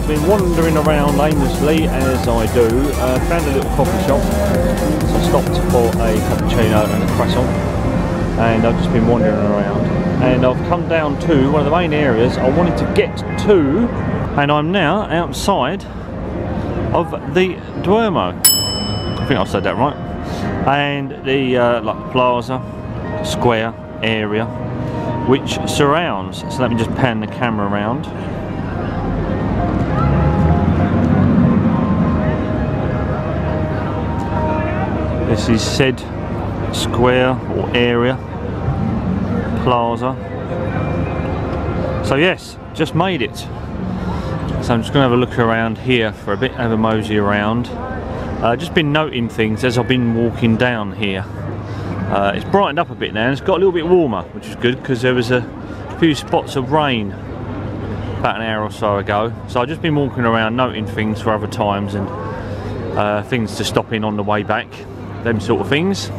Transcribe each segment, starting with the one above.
I've been wandering around aimlessly as I do. Found a little coffee shop, so I stopped for a cappuccino and a croissant, and I've just been wandering around. And I've come down to one of the main areas I wanted to get to, and I'm now outside of the Duomo. I think I've said that right. And the like plaza, square area, which surrounds. So let me just pan the camera around. This is said square or area, plaza. So yes, just made it. So I'm just going to have a look around here for a bit, have a mosey around. Just been noting things as I've been walking down here. It's brightened up a bit now and it's got a little bit warmer, which is good because there was a few spots of rain about an hour or so ago. So I've just been walking around noting things for other times and things to stop in on the way back, them sort of things.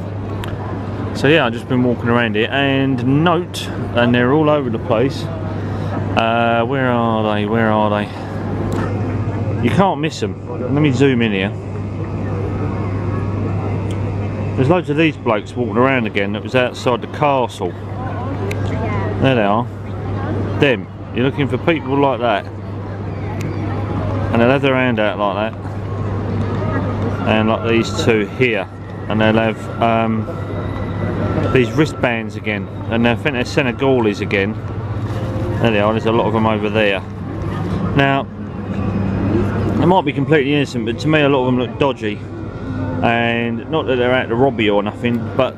So yeah, I've just been walking around here and note, and they're all over the place. Where are they? Where are they? You can't miss them. Let me zoom in here. There's loads of these blokes walking around again that was outside the castle. There they are. Them. You're looking for people like that. And they'll have their hand out like that. And like these two here. And they'll have these wristbands again. And I think they're Senegalese again. There they are. There's a lot of them over there. Now, they might be completely innocent, but to me a lot of them look dodgy. And not that they're out to rob you or nothing, but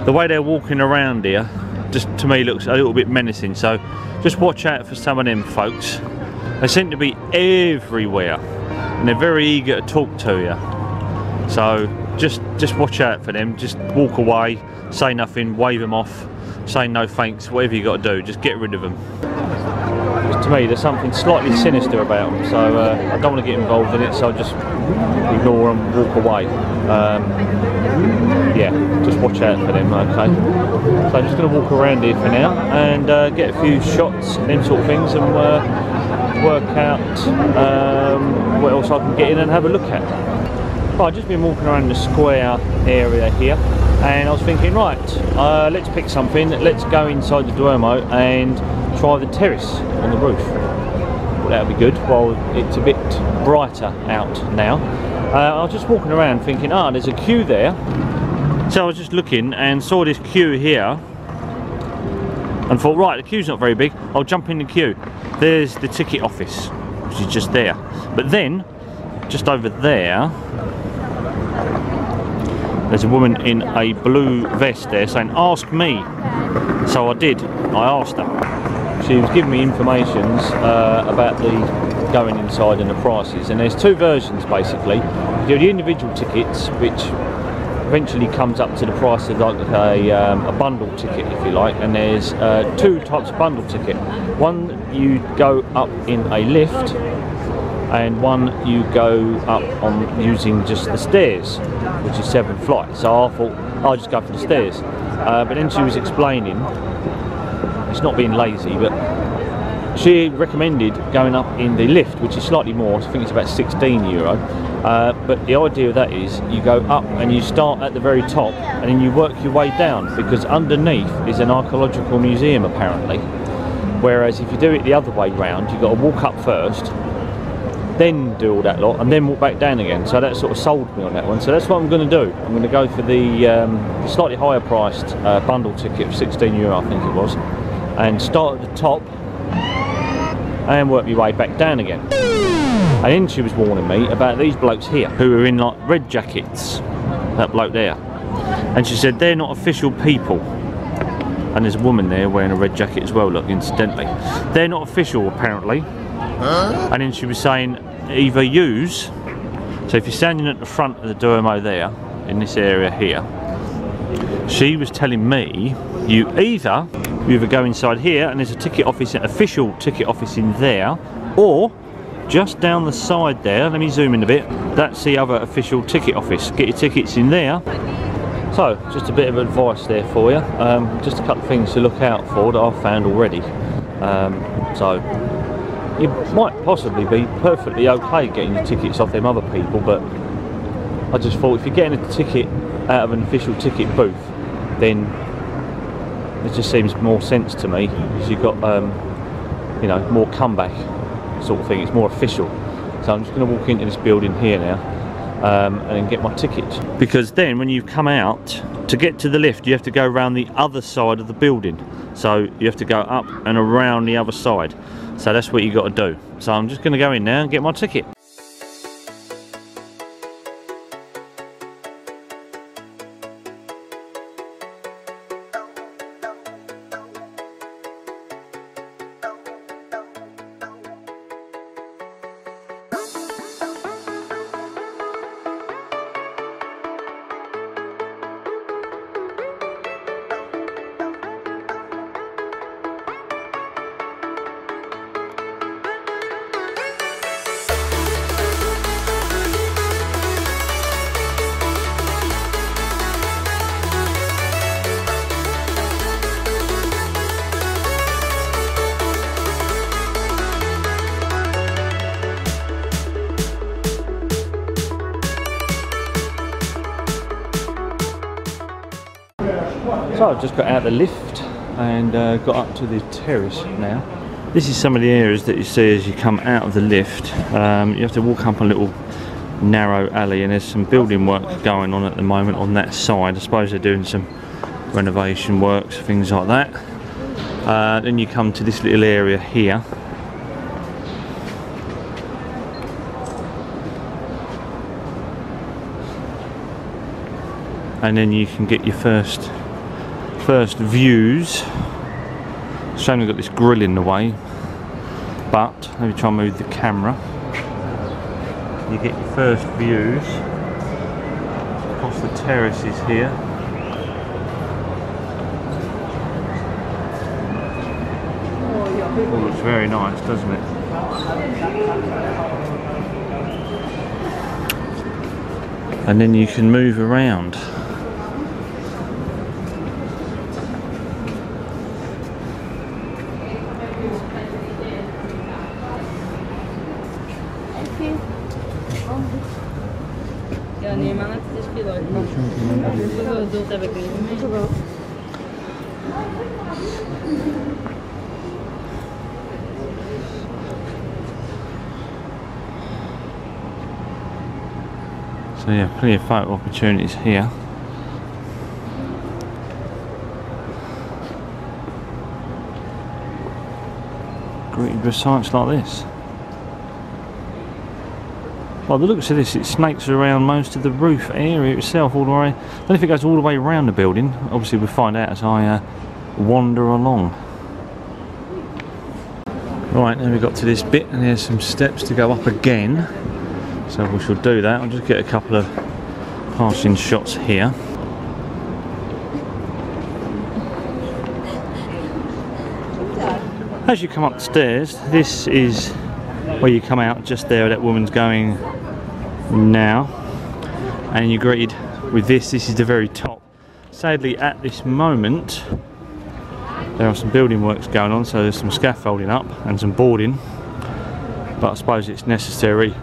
the way they're walking around here just to me looks a little bit menacing. So just watch out for some of them folks. They seem to be everywhere and they're very eager to talk to you. So just watch out for them. Just walk away, say nothing, wave them off, say no thanks, whatever you got to do, just get rid of them. To me there's something slightly sinister about them, so I don't want to get involved in it, so I'll just ignore them, walk away. Yeah, just watch out for them, okay? So I'm just going to walk around here for now and get a few shots, them sort of things, and work out what else I can get in and have a look at. Well, I've just been walking around the square area here and I was thinking, right, let's pick something, let's go inside the Duomo and try the terrace on the roof. Well, that would be good. Well, it's a bit brighter out now. I was just walking around thinking, there's a queue there. So I was just looking and saw this queue here and thought, right, the queue's not very big, I'll jump in the queue. There's the ticket office, which is just there. But then, just over there, there's a woman in a blue vest there saying, ask me. So I did, I asked her. She was giving me information about the going inside and the prices, and there's two versions basically. You do the individual tickets, which eventually comes up to the price of like a bundle ticket, if you like, and there's two types of bundle ticket. One you go up in a lift, and one you go up on using just the stairs, which is 7 flights. So I thought I'll just go for the stairs, but then she was explaining, it's not being lazy, but she recommended going up in the lift, which is slightly more. I think it's about €16. But the idea of that is you go up and you start at the very top and then you work your way down, because underneath is an archaeological museum apparently. Whereas if you do it the other way round, you've got to walk up first, then do all that lot, and then walk back down again. So that sort of sold me on that one. So that's what I'm going to do. I'm going to go for the slightly higher priced bundle ticket of €16, I think it was, and start at the top and work my way back down again. And then she was warning me about these blokes here who are in like red jackets, that bloke there, and she said they're not official people. And there's a woman there wearing a red jacket as well, look, incidentally. They're not official apparently. And then she was saying either use, so if you're standing at the front of the Duomo there, in this area here, she was telling me you either go inside here and there's a ticket office, an official ticket office in there, or just down the side there, let me zoom in a bit, that's the other official ticket office. Get your tickets in there. So just a bit of advice there for you, just a couple of things to look out for that I've found already. So you might possibly be perfectly okay getting your tickets off them other people, but I just thought if you're getting a ticket out of an official ticket booth, then it just seems more sense to me, because you've got you know, more comeback sort of thing. It's more official. So I'm just going to walk into this building here now and then get my ticket, because then when you come out to get to the lift you have to go around the other side of the building, so you have to go up and around the other side. So that's what you got to do. So I'm just going to go in now and get my ticket. So I've just got out the lift and got up to the terrace now. This is some of the areas that you see as you come out of the lift. You have to walk up a little narrow alley, and there's some building work going on at the moment on that side. I suppose they're doing some renovation works, things like that. Then you come to this little area here. And then you can get your first views. Shame we've got this grill in the way, but let me try and move the camera. You get your first views across the terraces here. Oh, looks very nice, doesn't it? And then you can move around. So yeah, plenty of photo opportunities here. Greeted with sites like this. By the looks of this, it snakes around most of the roof area itself, all the way. I don't know if it goes all the way around the building. Obviously we'll find out as I wander along. Right, now we've got to this bit, and there's some steps to go up again. So we shall do that. I'll just get a couple of passing shots here. As you come up the stairs, this is where you come out. Just there, that woman's going now, and you're greeted with this. This is the very top. Sadly, at this moment, there are some building works going on, so there's some scaffolding up and some boarding, but I suppose it's necessary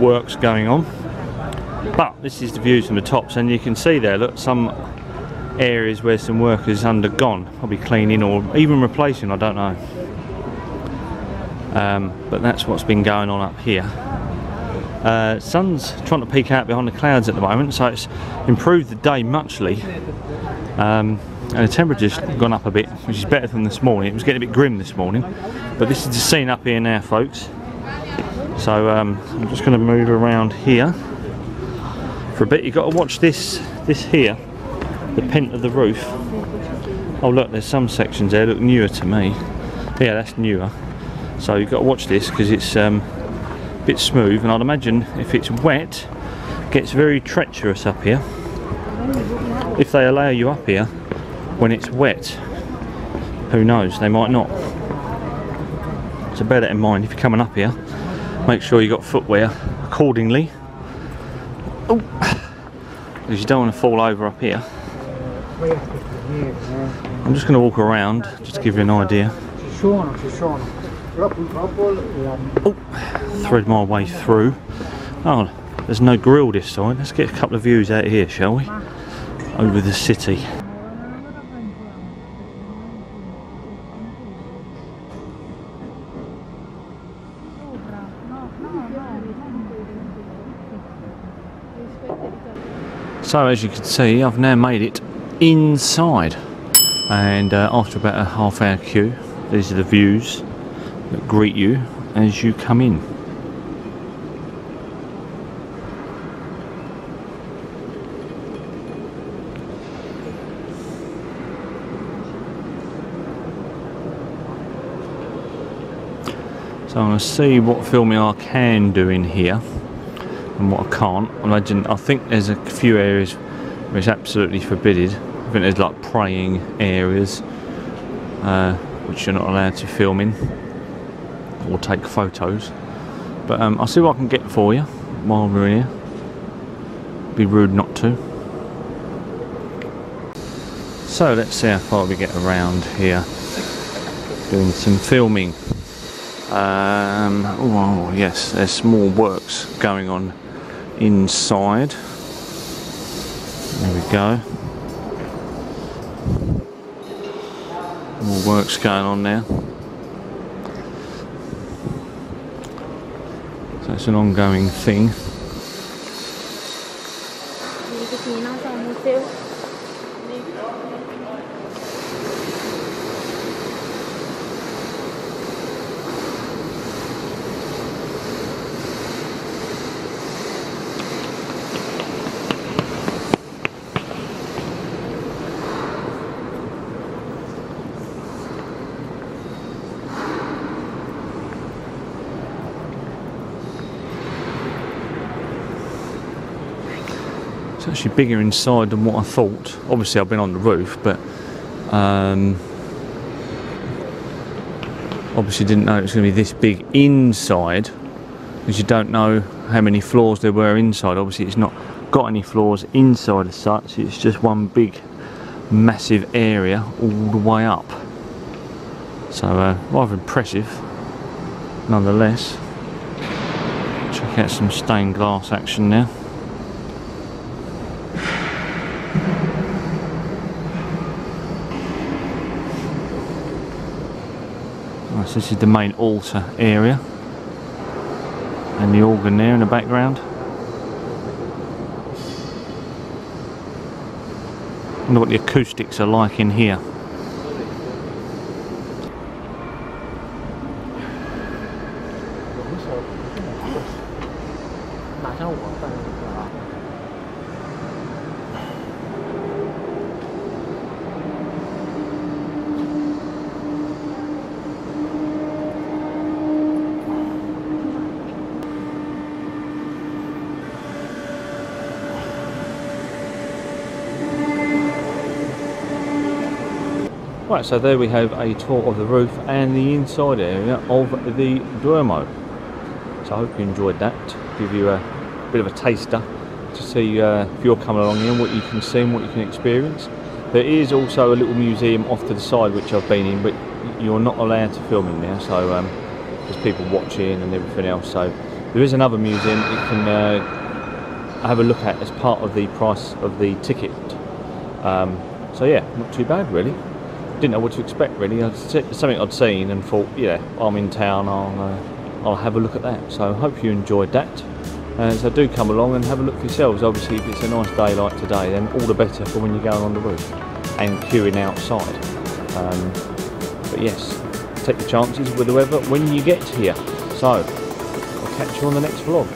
works going on. But this is the views from the tops, and you can see there, look, some areas where some work has undergone, probably cleaning or even replacing, I don't know. But that's what's been going on up here. Sun's trying to peek out behind the clouds at the moment, so it's improved the day muchly, and the temperature's gone up a bit, which is better than this morning. It was getting a bit grim this morning, but this is the scene up here now, folks. So I'm just going to move around here for a bit. You've got to watch this here, the pent of the roof. Oh look, there's some sections there look newer to me. Yeah, that's newer. So you've got to watch this because it's a bit smooth, and I'd imagine if it's wet, it gets very treacherous up here. If they allow you up here when it's wet, who knows, they might not. So bear that in mind if you're coming up here. Make sure you've got footwear accordingly. Oh, because you don't want to fall over up here. I'm just going to walk around just to give you an idea. Oh, thread my way through. Oh, there's no grill this side. Let's get a couple of views out here, shall we? Over the city. So as you can see, I've now made it inside, and after about a half-hour queue, these are the views that greet you as you come in. So I'm going to see what filming I can do in here and what I can't. I think there's a few areas where it's absolutely forbidden. I think there's like praying areas which you're not allowed to film in or take photos. But I'll see what I can get for you while we're in here. Be rude not to. So let's see how far we get around here doing some filming. Oh yes, there's small works going on inside. There we go. More works going on there. So it's an ongoing thing. It's actually bigger inside than what I thought. Obviously I've been on the roof, but obviously didn't know it was going to be this big inside, because you don't know how many floors there were inside. Obviously it's not got any floors inside as such, it's just one big massive area all the way up. So rather impressive nonetheless. Check out some stained glass action there. So this is the main altar area, and the organ there in the background. I wonder what the acoustics are like in here. Right, so there we have a tour of the roof and the inside area of the Duomo. So I hope you enjoyed that. Give you a bit of a taster to see if you're coming along here, what you can see and what you can experience. There is also a little museum off to the side which I've been in, but you're not allowed to film in there, so there's people watching and everything else. So there is another museum you can have a look at as part of the price of the ticket. So yeah, not too bad really. Didn't know what to expect really. It's something I'd seen and thought, yeah, I'm in town, I'll have a look at that. So I hope you enjoyed that. So do come along and have a look for yourselves. Obviously if it's a nice day like today, then all the better for when you're going on the roof and queuing outside. But yes, take your chances with the weather when you get here. So I'll catch you on the next vlog.